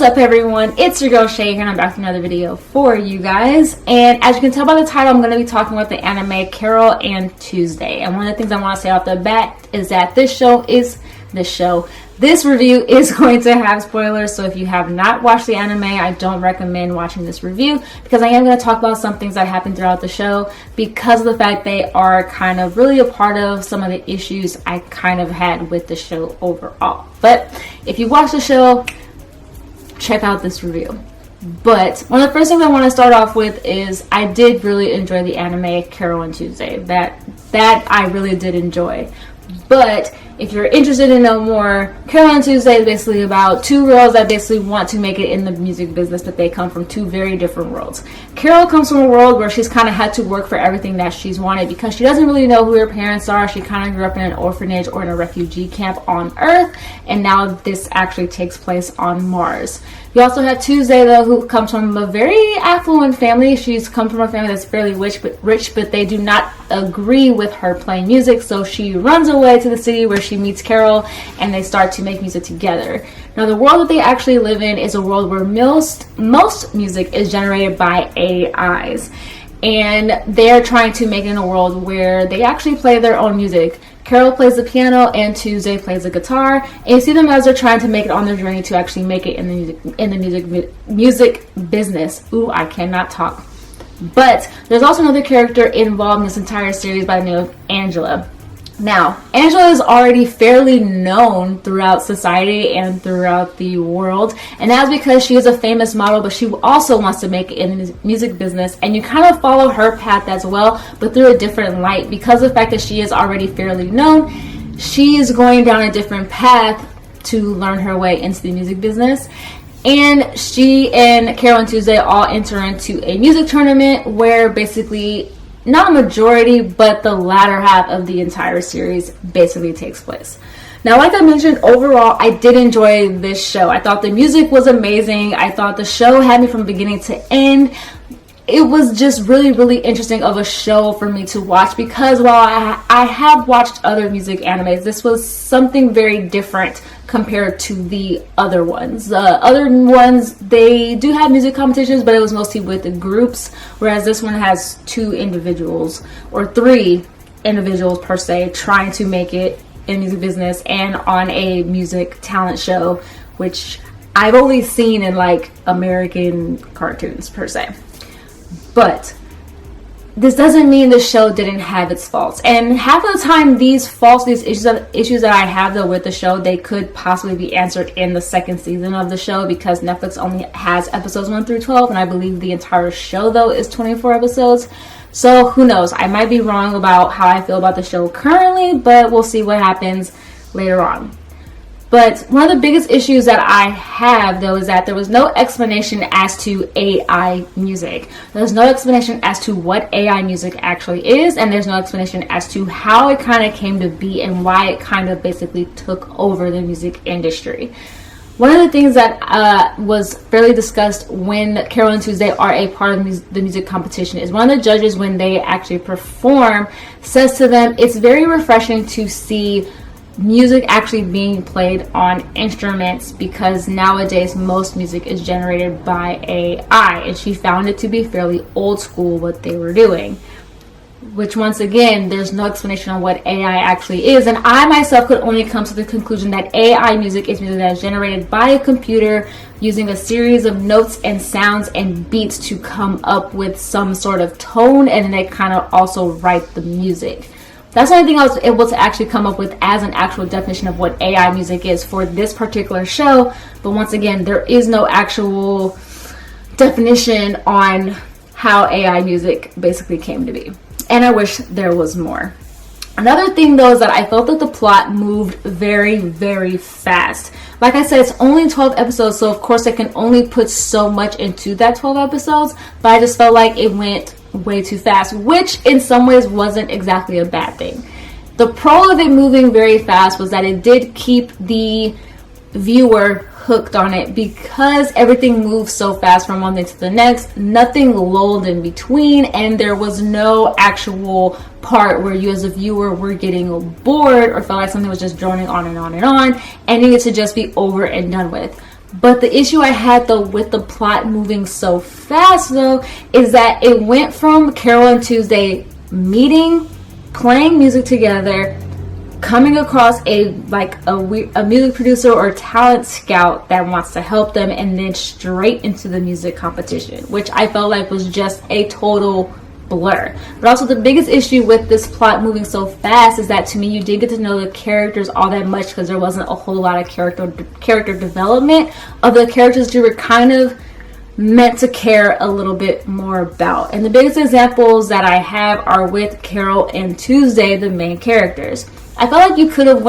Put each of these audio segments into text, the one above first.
What's up, everyone? It's your girl Shay here, and I'm back with another video for you guys. And as you can tell by the title, I'm going to be talking about the anime Carole Tuesday. And one of the things I want to say off the bat is that this review is going to have spoilers. So if you have not watched the anime, I don't recommend watching this review, because I am going to talk about some things that happen throughout the show because of the fact they are kind of really a part of some of the issues I kind of had with the show overall. But if you watch the show, check out this review. But one of the first things I want to start off with is I did really enjoy the anime Carole Tuesday. That I really did enjoy. But if you're interested in know more, Carole Tuesday is basically about two girls that basically want to make it in the music business, but they come from two very different worlds. Carole comes from a world where she's kind of had to work for everything that she's wanted because she doesn't really know who her parents are. She kind of grew up in an orphanage or in a refugee camp on Earth, and now this actually takes place on Mars. You also have Tuesday, though, who comes from a very affluent family. She's come from a family that's fairly rich, but they do not agree with her playing music, so she runs away to the city where she meets Carole, and they start to make music together. Now, the world that they actually live in is a world where most music is generated by AIs, and they're trying to make it in a world where they actually play their own music. Carole plays the piano and Tuesday plays the guitar, and you see them as they're trying to make it on their journey to actually make it in the music business. Ooh, I cannot talk. But there's also another character involved in this entire series by the name of Angela. Now, Angela is already fairly known throughout society and throughout the world, and that's because she is a famous model, but she also wants to make it in the music business, and you kind of follow her path as well, but through a different light. Because of the fact that she is already fairly known, she is going down a different path to learn her way into the music business. And she and Carole Tuesday all enter into a music tournament where basically not a majority, but the latter half of the entire series basically takes place. Now, like I mentioned, overall, I did enjoy this show. I thought the music was amazing. I thought the show had me from beginning to end. It was just really, really interesting of a show for me to watch, because while I have watched other music animes, this was something very different compared to the other ones. The other ones, they do have music competitions, but it was mostly with the groups, whereas this one has two individuals, or three individuals per se, trying to make it in music business and on a music talent show, which I've only seen in like American cartoons per se. But this doesn't mean the show didn't have its faults. And half of the time, these issues that I have though with the show, they could possibly be answered in the second season of the show, because Netflix only has episodes 1 through 12, and I believe the entire show though is 24 episodes. So who knows? I might be wrong about how I feel about the show currently, but we'll see what happens later on. But one of the biggest issues that I have, though, is that there was no explanation as to AI music. There's no explanation as to what AI music actually is, and there's no explanation as to how it kind of came to be and why it kind of basically took over the music industry. One of the things that was fairly discussed when Carole Tuesday are a part of the music competition is one of the judges, when they actually perform, says to them, it's very refreshing to see music actually being played on instruments, because nowadays most music is generated by AI, and she found it to be fairly old school what they were doing, which once again, there's no explanation on what AI actually is. And I myself could only come to the conclusion that AI music is music that is generated by a computer using a series of notes and sounds and beats to come up with some sort of tone, and then they kind of also write the music. That's the only thing I was able to actually come up with as an actual definition of what AI music is for this particular show. But once again, there is no actual definition on how AI music basically came to be. And I wish there was more. Another thing, though, is that I felt that the plot moved very, very fast. Like I said, it's only 12 episodes, so of course I can only put so much into that 12 episodes, but I just felt like it went way too fast, which in some ways wasn't exactly a bad thing. The pro of it moving very fast was that it did keep the viewer hooked on it, because everything moved so fast from one thing to the next, nothing lulled in between, and there was no actual part where you as a viewer were getting bored or felt like something was just droning on and on and on, and needed to just be over and done with. But the issue I had though with the plot moving so fast though is that it went from Carole and Tuesday meeting, playing music together, coming across a music producer or talent scout that wants to help them, and then straight into the music competition, which I felt like was just a total blur. But also the biggest issue with this plot moving so fast is that to me you didn't get to know the characters all that much because there wasn't a whole lot of character development of the characters you were kind of meant to care a little bit more about. And the biggest examples that I have are with Carole and Tuesday, the main characters. I felt like you could have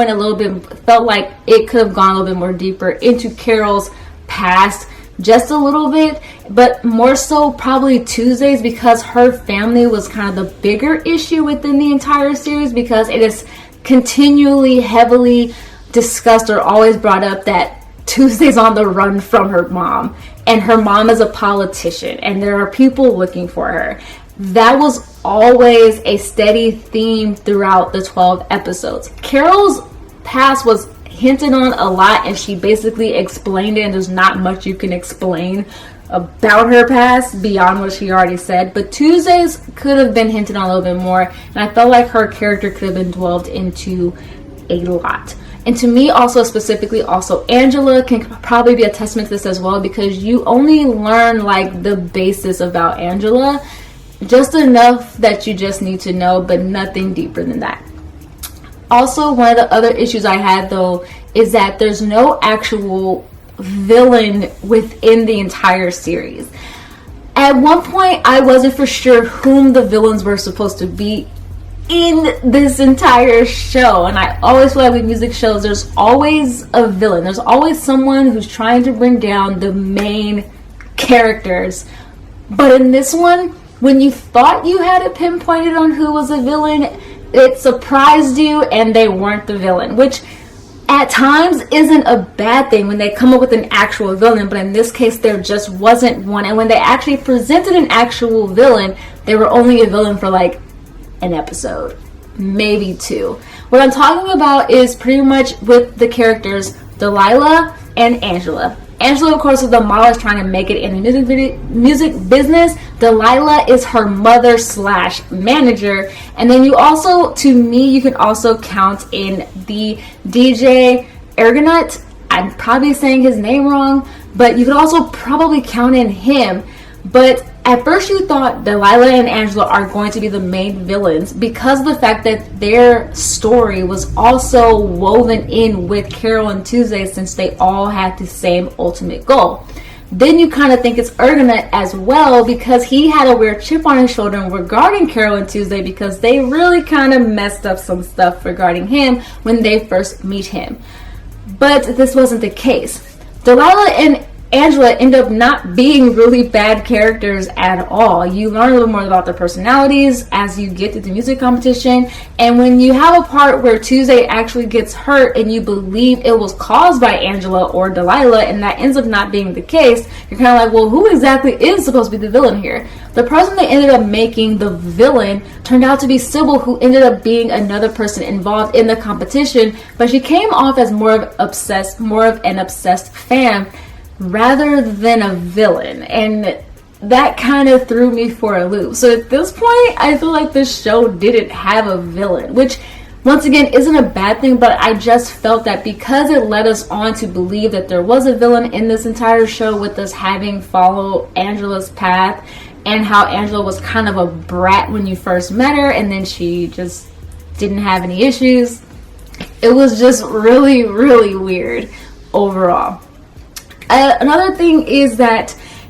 felt like it could have gone a little bit more deeper into Carole's past, just a little bit, but more so probably Tuesday's, because her family was kind of the bigger issue within the entire series, because it is continually heavily discussed or always brought up that Tuesday's on the run from her mom, and her mom is a politician, and there are people looking for her. That was always a steady theme throughout the 12 episodes. Carole's past was hinted on a lot, and she basically explained it, and there's not much you can explain about her past beyond what she already said. But Tuesday's could have been hinted on a little bit more, and I felt like her character could have been dwelled into a lot. And to me, also specifically, also Angela can probably be a testament to this as well, because you only learn like the basis about Angela, just enough that you just need to know, but nothing deeper than that. Also, one of the other issues I had though is that there's no actual villain within the entire series. At one point, I wasn't for sure whom the villains were supposed to be in this entire show, and I always feel like with music shows there's always a villain. There's always someone who's trying to bring down the main characters. But in this one, when you thought you had it pinpointed on who was a villain, it surprised you and they weren't the villain, which at times isn't a bad thing when they come up with an actual villain, but in this case there just wasn't one. And when they actually presented an actual villain, they were only a villain for like an episode, maybe two. What I'm talking about is pretty much with the characters Delilah and Angela. Angela, of course, is the model trying to make it in the music business. Delilah is her mother / manager. And then you also, to me, you can also count in the DJ Ergonaut. I'm probably saying his name wrong, but you could also probably count in him. But at first you thought Delilah and Angela are going to be the main villains because of the fact that their story was also woven in with Carole and Tuesday, since they all had the same ultimate goal. Then you kind of think it's Ergonaut as well, because he had a weird chip on his shoulder regarding Carole and Tuesday, because they really kind of messed up some stuff regarding him when they first meet him. But this wasn't the case. Delilah and Angela end up not being really bad characters at all. You learn a little more about their personalities as you get to the music competition, and when you have a part where Tuesday actually gets hurt and you believe it was caused by Angela or Delilah, and that ends up not being the case, you're kind of like, well, who exactly is supposed to be the villain here? The person they ended up making the villain turned out to be Sybil, who ended up being another person involved in the competition, but she came off as more of an obsessed fan rather than a villain, and that kind of threw me for a loop. So at this point, I feel like this show didn't have a villain, which once again isn't a bad thing, but I just felt that because it led us on to believe that there was a villain in this entire show, with us having followed Angela's path and how Angela was kind of a brat when you first met her, and then she just didn't have any issues. It was just really, really weird overall. Another thing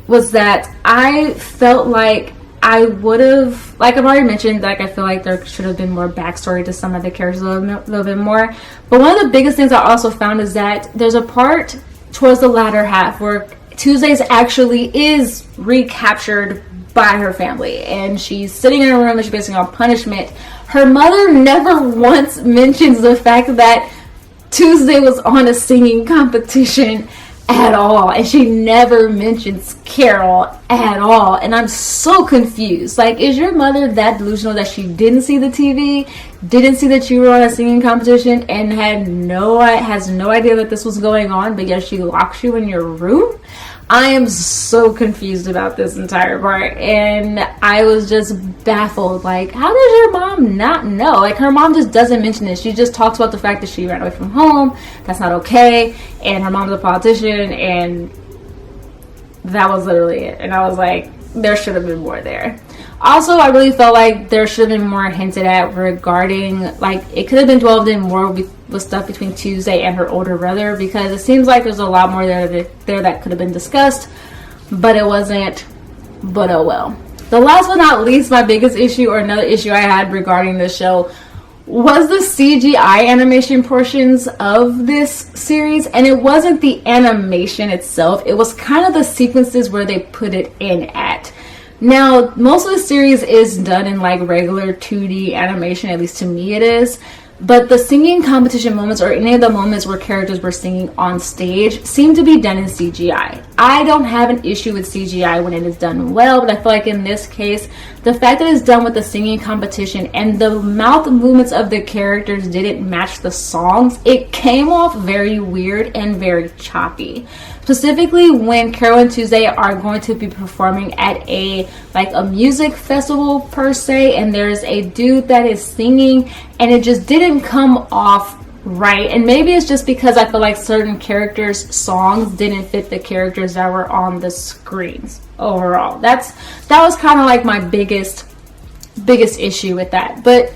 was that I felt like I would have, like I've already mentioned, like I feel like there should have been more backstory to some of the characters a little bit more. But one of the biggest things I also found is that there's a part towards the latter half where Tuesdays actually is recaptured by her family, and she's sitting in a room and she's basically on punishment. Her mother never once mentions the fact that Tuesday was on a singing competition. at all, and she never mentions Carole at all, and I'm so confused. Like, is your mother that delusional that she didn't see the TV, didn't see that you were on a singing competition, and has no idea that this was going on, but yet she locks you in your room? I am so confused about this entire part, and I was just baffled. Like, how does your mom not know? Like, her mom just doesn't mention it. She just talks about the fact that she ran away from home. That's not okay. And her mom's a politician, and that was literally it. And I was like, there should have been more there. Also, I really felt like there should have been more hinted at regarding, like, it could have been dwelled in more with stuff between Tuesday and her older brother, because it seems like there's a lot more there that could have been discussed, but it wasn't. But oh well. The last but not least, my biggest issue, or another issue I had regarding this show, was the CGI animation portions of this series. And it wasn't the animation itself, it was kind of the sequences where they put it in at. Now, most of the series is done in like regular 2D animation, at least to me it is. But the singing competition moments, or any of the moments where characters were singing on stage, seem to be done in CGI. I don't have an issue with CGI when it is done well, but I feel like in this case, the fact that it's done with the singing competition and the mouth movements of the characters didn't match the songs, it came off very weird and very choppy. Specifically when Carole and Tuesday are going to be performing at a music festival per se, and there's a dude that is singing, and it just didn't come off right. And maybe it's just because I feel like certain characters' songs didn't fit the characters that were on the screens overall. That was kind of like my biggest issue with that. But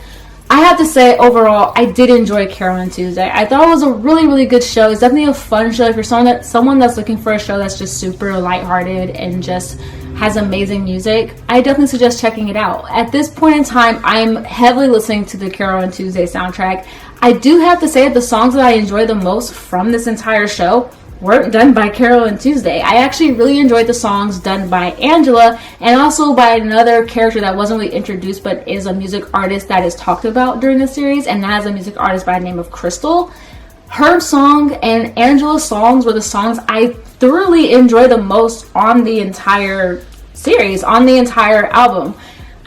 I have to say, overall, I did enjoy Carole and Tuesday. I thought it was a really, really good show. It's definitely a fun show. If you're someone that's looking for a show that's just super lighthearted and just has amazing music, I definitely suggest checking it out. At this point in time, I'm heavily listening to the Carole and Tuesday soundtrack. I do have to say that the songs that I enjoy the most from this entire show weren't done by Carole and Tuesday. I actually really enjoyed the songs done by Angela, and also by another character that wasn't really introduced but is a music artist that is talked about during the series, and that is a music artist by the name of Crystal. Her song and Angela's songs were the songs I thoroughly enjoyed the most on the entire series, on the entire album.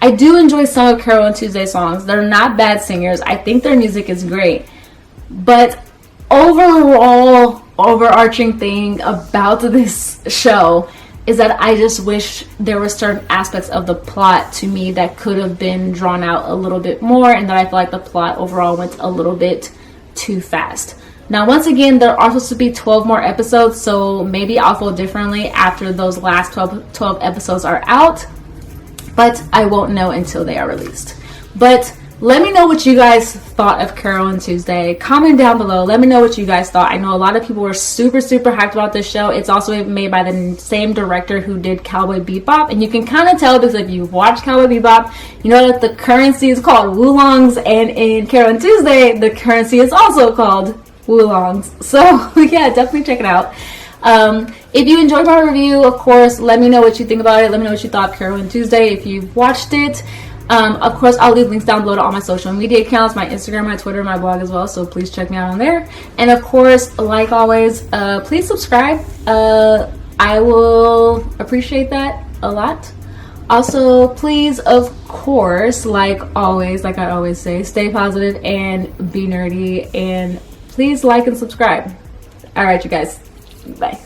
I do enjoy some of Carole and Tuesday's songs. They're not bad singers. I think their music is great. But overall, overarching thing about this show is that I just wish there were certain aspects of the plot to me that could have been drawn out a little bit more, and that I feel like the plot overall went a little bit too fast. Now, once again, there are supposed to be 12 more episodes, so maybe I'll feel differently after those last 12 episodes are out, but I won't know until they are released. But let me know what you guys thought of Carole and Tuesday. Comment down below. Let me know what you guys thought. I know a lot of people were super, super hyped about this show. It's also made by the same director who did Cowboy Bebop. And you can kind of tell because if you've watched Cowboy Bebop, you know that the currency is called Woolongs. And in Carole and Tuesday, the currency is also called Woolongs. So, yeah, definitely check it out. If you enjoyed my review, of course, let me know what you think about it. Let me know what you thought of Carole and Tuesday if you've watched it. Of course, I'll leave links down below to all my social media accounts, my Instagram, my Twitter, my blog as well, so please check me out on there. And of course, like always, please subscribe. I will appreciate that a lot. Also, please, of course, like always, like I always say, stay positive and be nerdy, and please like and subscribe. All right, you guys, bye.